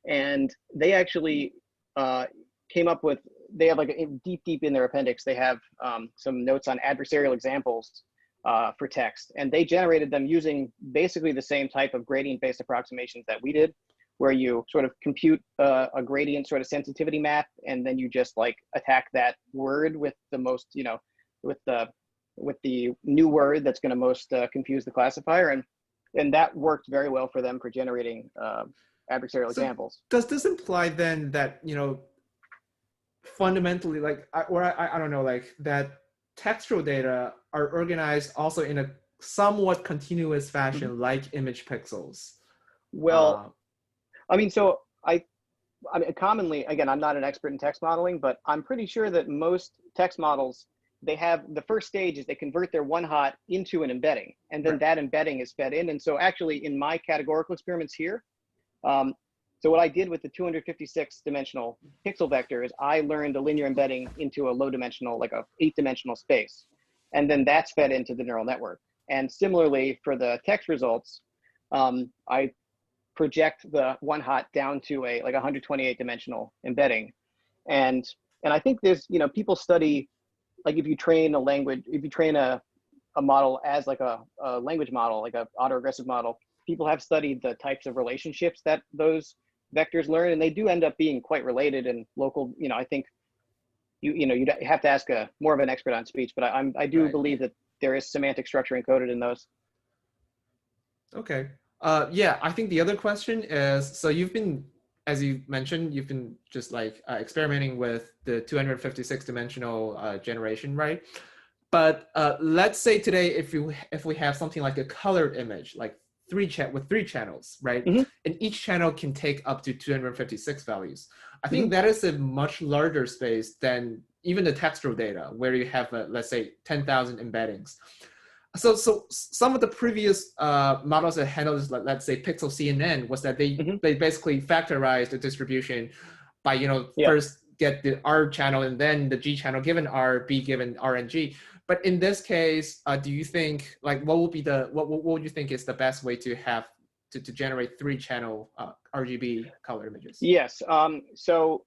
and they actually came up with, they have like deep in their appendix, they have some notes on adversarial examples for text, and they generated them using basically the same type of gradient-based approximations that we did, where you sort of compute a gradient sort of sensitivity map, and then you just like attack that word with the most, with the new word that's going to most confuse the classifier, and that worked very well for them for generating adversarial examples. Does this imply then that fundamentally, like, I don't know, like that textual data are organized also in a somewhat continuous fashion, like image pixels? Well, I mean, so I mean, commonly, again, I'm not an expert in text modeling, but I'm pretty sure that most text models, they have the first stage is they convert their one hot into an embedding, and then that embedding is fed in. And so actually in my categorical experiments here, so what I did with the 256 dimensional pixel vector is I learned a linear embedding into a low dimensional, like a 8-dimensional space. And then that's fed into the neural network. And similarly for the text results, I project the one hot down to a like 128 dimensional embedding. And I think there's, people study, like if you train a model as like a language model, like a autoregressive model, people have studied the types of relationships that those vectors learn, and they do end up being quite related and local. I think you'd have to ask more of an expert on speech, but I do believe that there is semantic structure encoded in those. Okay. Yeah, I think the other question is, so you've been, as you mentioned, you've been just like experimenting with the 256 dimensional generation, right? But let's say today, if we have something like a colored image, like with three channels, right? Mm-hmm. And each channel can take up to 256 values. I think that is a much larger space than even the textual data, where you have, let's say, 10,000 embeddings. So some of the previous models that handled this, let's say pixel CNN, was that they basically factorized the distribution by first get the R channel and then the G channel given R, B given R and G. But in this case, do you think, like, what would you think is the best way to have to generate 3-channel RGB color images? Yes. So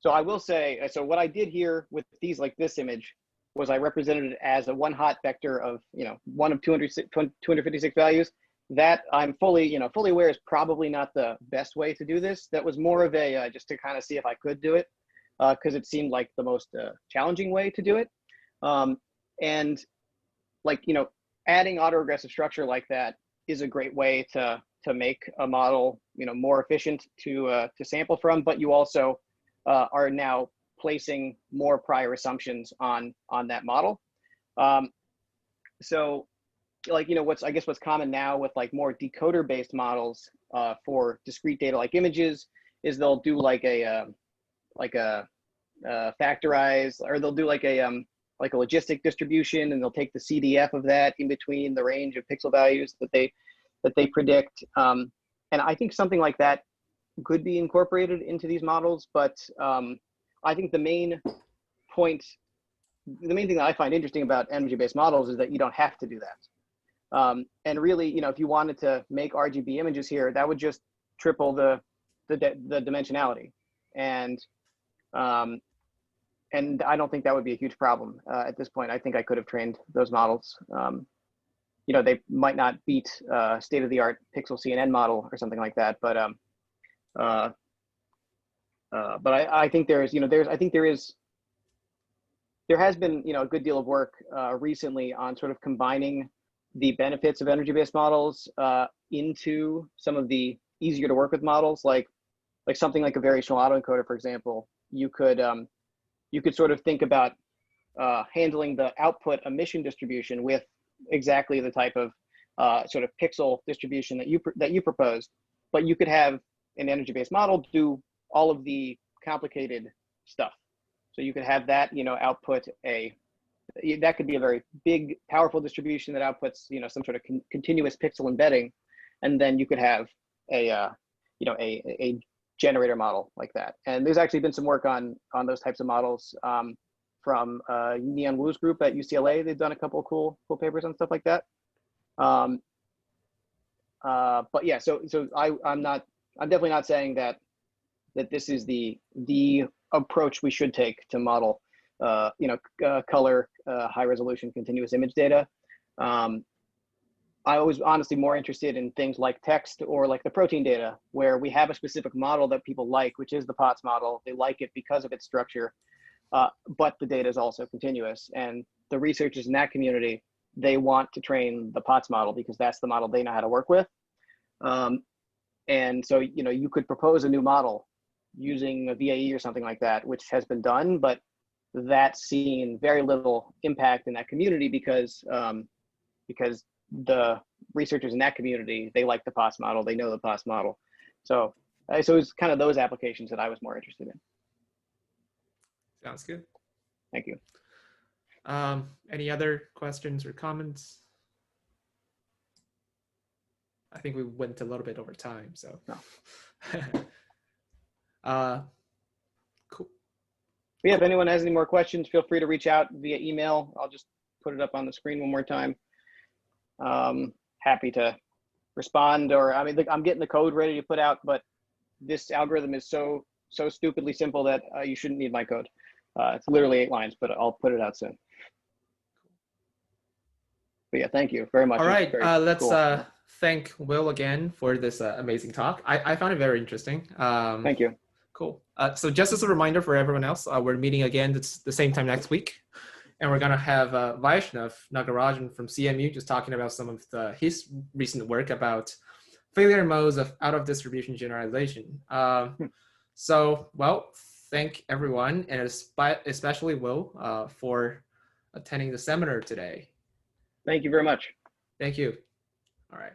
I will say, so what I did here with these, like this image, was I represented it as a one hot vector of, one of 256 values. That I'm fully aware is probably not the best way to do this. That was more of a, just to kind of see if I could do it, because it seemed like the most challenging way to do it. And like, adding autoregressive structure like that is a great way to make a model, more efficient to sample from, but you also are now placing more prior assumptions on that model. So like, what's common now with like more decoder based models for discrete data like images is they'll do like a factorize, or they'll do like a logistic distribution, and they'll take the CDF of that in between the range of pixel values that they predict. And I think something like that could be incorporated into these models, but I think the main point the main thing that I find interesting about energy-based models is that you don't have to do that. And really, if you wanted to make RGB images here, that would just triple the dimensionality. And I don't think that would be a huge problem at this point. I think I could have trained those models. They might not beat state-of-the-art pixel CNN model or something like that, but I think there has been a good deal of work recently on sort of combining the benefits of energy-based models into some of the easier to work with models, like something like a variational autoencoder, for example. You could sort of think about handling the output emission distribution with exactly the type of sort of pixel distribution that you proposed, but you could have an energy-based model do all of the complicated stuff. So you could have that, output that could be a very big, powerful distribution that outputs, some sort of continuous pixel embedding, and then you could have a generator model like that. And there's actually been some work on those types of models from Neon Wu's group at UCLA. They've done a couple of cool papers on stuff like that. But yeah, so I'm definitely not saying that this is the approach we should take to model color high resolution continuous image data. I was honestly more interested in things like text or like the protein data, where we have a specific model that people like, which is the POTS model. They like it because of its structure, but the data is also continuous. And the researchers in that community, they want to train the POTS model because that's the model they know how to work with. And so, you could propose a new model using a VAE or something like that, which has been done, but that's seen very little impact in that community because the researchers in that community, they like the POTS model, they know the POTS model. So it's kind of those applications that I was more interested in. Sounds good. Thank you. Any other questions or comments? I think we went a little bit over time, so. No. Cool. Yeah, if anyone has any more questions, feel free to reach out via email. I'll just put it up on the screen one more time. Happy to respond, or I'm getting the code ready to put out, but this algorithm is so stupidly simple that you shouldn't need my code. It's literally 8 lines, but I'll put it out soon. But yeah, thank you very much. All right, let's cool. Thank Will again for this amazing talk. I found it very interesting. Thank you. Cool. So just as a reminder for everyone else, we're meeting again at the same time next week. And we're going to have Vaishnav Nagarajan from CMU just talking about some of his recent work about failure modes of out-of-distribution generalization. So, well, thank everyone, and especially Will for attending the seminar today. Thank you very much. Thank you. All right.